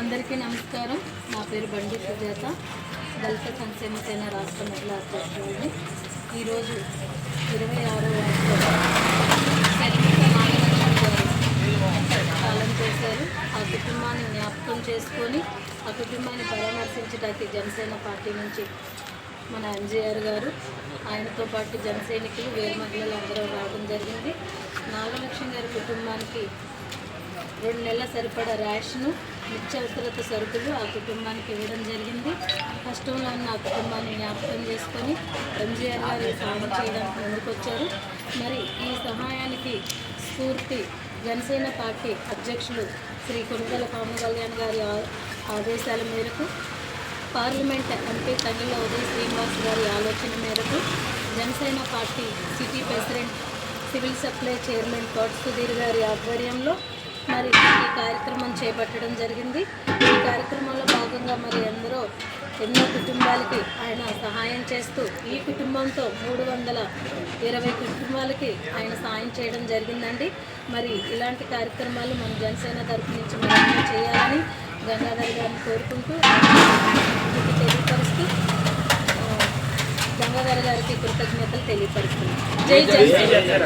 అందరికీ నమస్కారం. నా పేరు బండి సుజాత, దళిత సంక్షేమ సేన రాష్ట్ర మహిళా అధ్యక్షుడిని. ఈరోజు 26వ వార్డులో పాలన చేశారు. ఆ కుటుంబాన్ని జ్ఞాపకం చేసుకొని ఆ కుటుంబాన్ని పరామర్శించడానికి జనసేన పార్టీ నుంచి మన ఎంజీఆర్ గారు, ఆయనతో పాటు జన సైనికులు, వేరు మహిళలు అందరూ రావడం జరిగింది. నాగలక్ష్మి గారి కుటుంబానికి 2 నెలల సరిపడా రేషను, నిత్యావసరత సరుకులు ఆ కుటుంబానికి ఇవ్వడం జరిగింది. కష్టంలో ఉన్న ఆ కుటుంబాన్ని జ్ఞాపకం చేసుకొని ఎంజీఆర్ గారు సహాయం చేయడానికి ముందుకొచ్చారు. మరి ఈ సహాయానికి స్ఫూర్తి జనసేన పార్టీ అధ్యక్షులు శ్రీ కొనుగోల పవన్ కళ్యాణ్ గారి ఆదేశాల మేరకు, పార్లమెంట్ ఎంపీ తంగిళ్ళ ఉదయ్ శ్రీనివాస్ గారి ఆలోచన మేరకు Janasena party city president, civil supply chairman Kota Sudheer గారి ఆధ్వర్యంలో మరి ఈ కార్యక్రమం చేపట్టడం జరిగింది. ఈ కార్యక్రమంలో భాగంగా మరి ఎన్నో కుటుంబాలకి ఆయన సహాయం చేస్తూ ఈ కుటుంబంతో 320 కుటుంబాలకి ఆయన సహాయం చేయడం జరిగిందండి. మరి ఇలాంటి కార్యక్రమాలు మన జనసేన తరఫు నుంచి మనం చేయాలని గంగాధర్ గారిని కోరుకుంటూ తెలియపరుస్తూ గంగాధర్ గారికి కృతజ్ఞతలు తెలియపరుస్తున్నాం. జై జనసేన.